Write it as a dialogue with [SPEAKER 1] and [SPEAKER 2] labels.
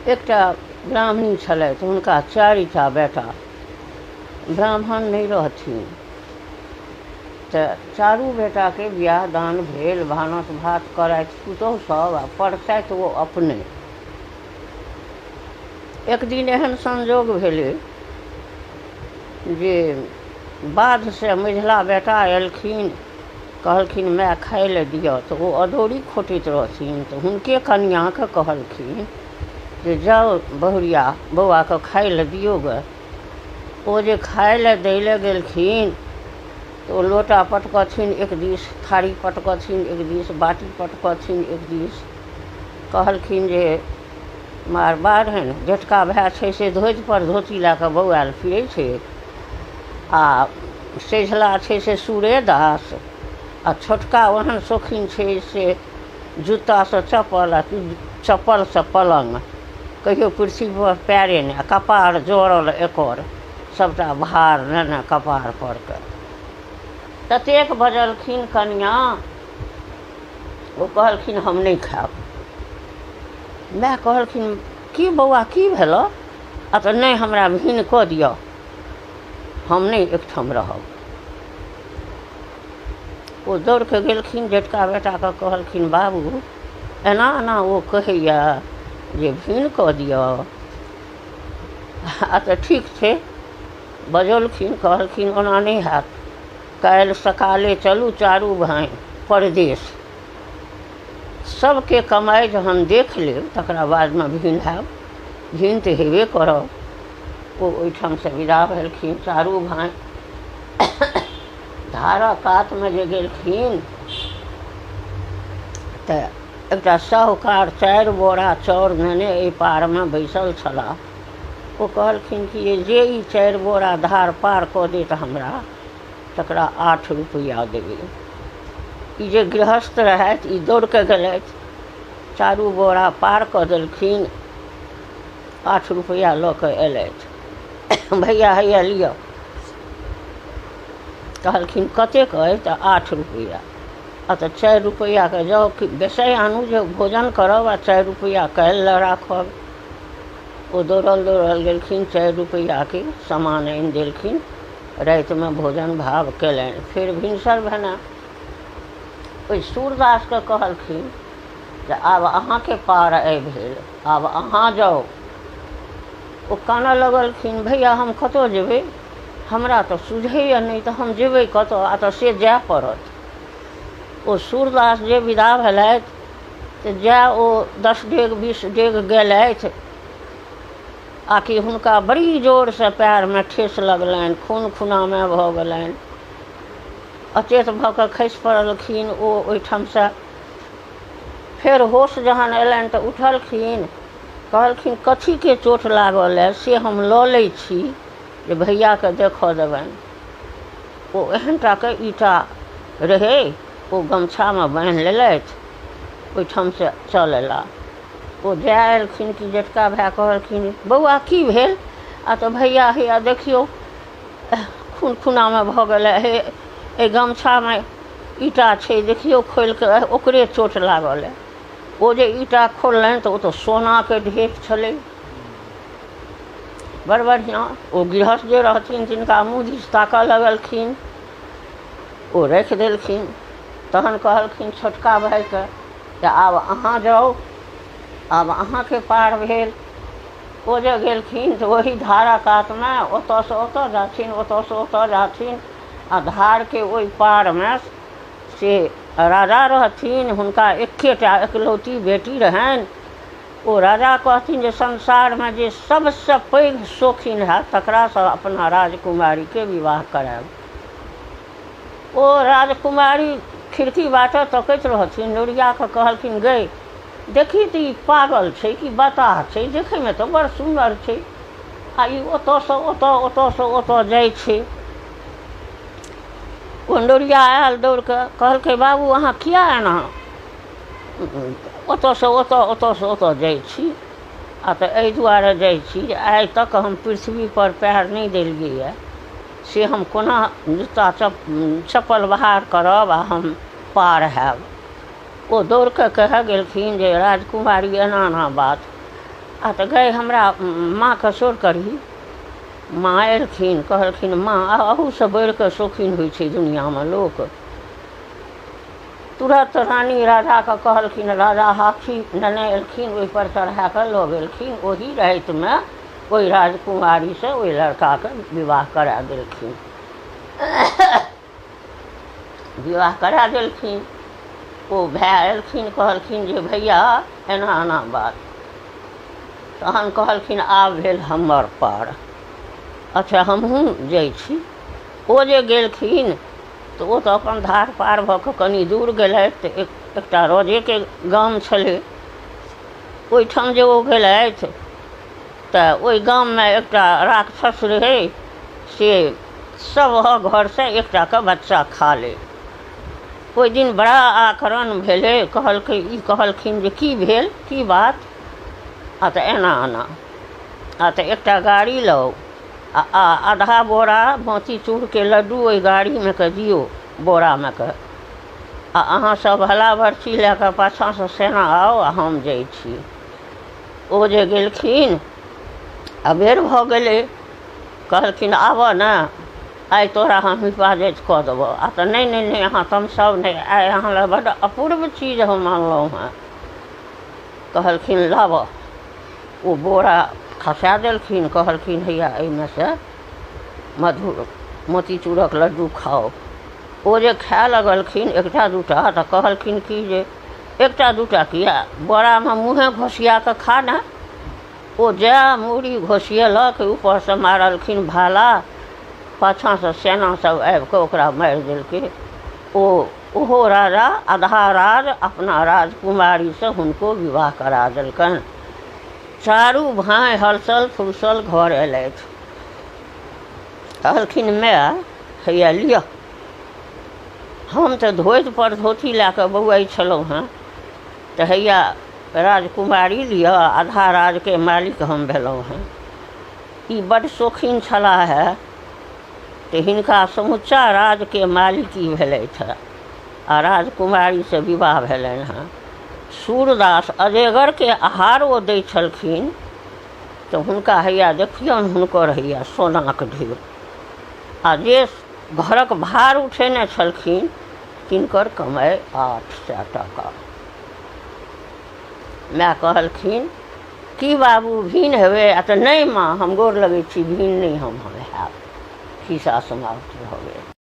[SPEAKER 1] एकटा ब्राह्मणी छलथि, हुनका 4टा बेटा, ब्राह्मण नहीं रहथिन, तऽ 4 बेटाके बियाह दान भेल, भानस भात करथि पुतहु सब आ पढ़तथि ओ अपने। एक दिन एहन संजोग भेलै जे बाधसँ मझिला बेटा एलखिन, कहलखिन माय खाय लए दिअ, तऽ ओ अदौड़ी खोटैत रहथिन, तऽ हुनके कनिआँके कहलखिन जे जाउ बहुरिया बौआके खाय लए दियौ गे। ओ जे खाय लए दै लए गेलखिन तऽ ओ लोटा पटकथिन एक दिस, थारी पटकथिन एक दिस, बाटी पटकथिन एक दिस। कहलखिन जे मार बाढ़नि जेठका भाय छै से धोतिपर धोती लए कऽ बौआयल फिरै छै, आ सेझला छै से सूरे दास, आ छोटका ओहन शौकीन छै से जूतासँ चप्पल आ चप्पलसँ पलङ्ग, कहियो पृथ्वी पर पैरे नहि, आ कपार जोड़ल एकर, सबटा भार लेने कपार पर के। ततेक बजलखिन कनिआँ, ओ कहलखिन हम नहि खायब। माय कहलखिन की बौआ की भेलऽ? आ तऽ नहि हमरा भिन्न कऽ दिअ, हम नहि एकठाम रहब। ओ दौड़ कऽ गेलखिन जेठका बेटाके कहलखिन बाबू एना एना ओ कहैया जे भिन्न कऽ दिअ। आ तऽ ठीक छै, बजौलखिन, कहलखिन ओना नहि हैत, काल्हि सकाले चलू 4 भाइ परदेश, सबके कमाइ जहन देख लेब तकरा बादमे भिन्न हैब, भिन्न तऽ हेबे करब। ओ ओहिठामसँ विदा भेलखिन 4 भाइ। धारा कातमे जे गेलखिन तऽ एकटा साहूकार 4 बोरा चाउर नेने एहि पारमे बैसल छलाह। ओ कहलखिन कि जे ई 4 बोरा धार पार कऽ देत हमरा तकरा 8 रुपैआ देबै। ई जे गृहस्थ रहथि ई दौड़ कऽ गेलथि, 4 बोरा पार कऽ देलखिन, 8 रुपैआ लऽ कऽ अयलथि। भैया हैया लिअ। कहलखिन कतेक अइ? तऽ 8 रुपैआ। आ तऽ 4 रुपैआके जाउ कि बेसाय आनू जे भोजन करब आ 4 रुपैआ काल्हि लए राखब। ओ दौड़ल दौड़ल गेलखिन, 4 रुपैआके सामान आनि देलखिन, रातिमे भोजन भाव कयलनि। फेर भिनसर भेने ओहि सूरदासके कहलखिन जे आब अहाँके पार आबि भेल, आब अहाँ जाउ। ओ कानऽ लगलखिन भैया हम कतऽ जेबै, हमरा तऽ सुझैए नहि, तऽ हम जेबै कतऽ? आ तऽ से जाय पड़त। ओ सूरदास जे विदा भेलथि तऽ जाय ओ 10 डेग 20 डेग गेलथि, आकि हुनका बड़ी जोरसँ पएरमे ठेस लगलनि, खून खुनामे भऽ गेलनि, अचेत भऽ कऽ खसि पड़लखिन। ओ ओहिठामसँ फेर होश जहन अयलनि तऽ उठलखिन, कहलखिन कथीके चोट लागल है से हम लऽ लै छी जे भैयाके देखऽ देबनि। ओ एहनटाके ईटा रहै, ओ गमछामे बान्हि लेलथि, ओहिठामसँ चल अयला। ओ जाय एलखिन कि जेठका भाय कहलखिन बौआ की भेल? आ तऽ भैया हैया देखियौ खून खुनामे भऽ गेलै, हे एहि गमछामे ईटा छै देखियौ खोलि कऽ, ओकरे चोट लागल है। ओ जे ईटा खोललनि तऽ ओ तऽ सोनाके ढेर छलै, बड़ बढ़िआँ। ओ गृहस्थ जे रहथिन तिनका मुँह दिस ताकऽ लगलखिन, ओ राखि देलखिन। तहन कहलखिन छोटका भाइके जे आब अहाँ जाउ, आब अहाँके पार भेल। ओ जे गेलखिन तऽ ओही धारा कातमे ओतऽसँ ओतऽ जाथिन, ओतऽसँ ओतऽ जाथिन, आ धारके ओहि पारमे से राजा रहथिन। हुनका एकेटा एकलौती बेटी रहनि। ओ राजा कहथिन जे संसारमे जे सबसँ पैघ शौकीन हैत तकरासँ अपना राजकुमारीके विवाह करायब। ओ राजकुमारी खिड़की बाटे तकैत रहथिन, नोरिया कऽ कहलखिन गै देखी तऽ ई पागल छै कि बताह छै, देखैमे तऽ बड़ सुन्दर छै, आ ई ओतऽसँ ओतऽ ओतऽसँ ओतऽ जाइ छै। ओ नोरिया आयल दौड़ कऽ, कहलकै बाबू अहाँ किया एना ओतऽसँ ओतऽ ओतऽसँ ओतऽ जाइ छी? आ तऽ एहि दुआरे जाइ छी जे आइ तक हम पृथ्वी पर पैर नहि देलियैए, से हम कोना जूता चप्पल बहार करब आ हम पार हैब। ओ दौड़ कऽ कहऽ गेलखिन जे राजकुमारी एना एना बात, आ तऽ गए हमरा माँ कसोर करही। माँ एलखिन, कहलखिन माँ अहूसँ बढ़ि कऽ शौकीन होइ छै दुनिआँमे लोक। तुरत रानी राजाके कहलखिन, राजा हाथी नेने एलखिन, ओहिपर चढ़ा कऽ लऽ गेलखिन। ओही रातिमे ओहि राजकुमारीसँ ओहि लड़काके विवाह करा देलखिन। विवाह करा देलखिन। ओ भाय एलखिन, कहलखिन जे भैया एना एना बात। तहन कहलखिन आब भेल हमर पार, अच्छा हमहूँ जाइ छी। ओ जे गेलखिन तऽ ओ तऽ अपन धार पार भऽ कऽ कनि दूर गेलथि तऽ एकटा राजेके गाम छलै। ओहिठाम जे ओ गेलथि तऽ ओहि गाममे एकटा राक्षस रहै, से सभ घरसँ एकटाके बच्चा खा ले। ओहि दिन बड़ा आकरण भेलै। कहलखिन जे की भेल, की बात? आ तऽ एना एना, आ तऽ एकटा गाड़ी लाउ आ आधा बोरा मोतीचूरके लड्डू ओहि गाड़ीमे कऽ दियौ, बोरामे कऽ, आ अहाँसभ भला भरती लए कऽ पाछाँसँ सेना आउ आ हम जाइ छी। ओ जे गेलखिन आ बेर भऽ गेलै, कहलखिन आबऽ ने, आइ तोरा हम हिफाजत कऽ देबौ। आ तऽ नहि अहाँ तमसाउ नहि, आइ अहाँ लए बड्ड अपूर्व चीज हम आनलहुँ हेँ। कहलखिन लाबऽ। ओ बोरा खसा देलखिन, कहलखिन हैया एहिमे से मधुर मोतीचूरक लड्डू खाओ। ओ जे खाए लगलखिन एकटा दूटा, तऽ कहलखिन कि जे एकटा दूटा किया, बोरामे मुँहे घोसिया कऽ खा ने। ओ जए मूड़ी घोसिएलक, ऊपरसँ मारलखिन भाला, पाछाँसँ सेनासभ आबि कऽ ओकरा मारि देलकै। ओहो राजा आधा राज अपना राजकुमारीसँ हुनको विवाह करा देलकनि। चारू भाइ हलसल फुलसल घर अयलथि। कहलखिन माय हैया लिअ, हम तऽ धोतिपर धोती लए कऽ बौआइ छलहुँ हेँ, तऽ हैया राजकुमारी लिअ, आधा राजके मालिक हम भेलहुँ हेँ। ई बड्ड शौकीन छलाह है, तऽ हिनका समुच्चा राजके मालिकी भेलथि हेँ आ राजकुमारीसँ विवाह भेलनि हेँ। सूरदास अजगरके आहार ओ दै छलखिन, तऽ हुनका हैया देखियौन हुनकर हैया सोनाक ढेर। आ जे घरक भार उठेने छलखिन तिनकर कमाइ 800 टाका। माय कहलखिन की बाबू भिन हेबै? आ तऽ नहि माँ हम गोर लगै छी, भिन नहि हम हैब। खिस्सा समाप्त भऽ गेल।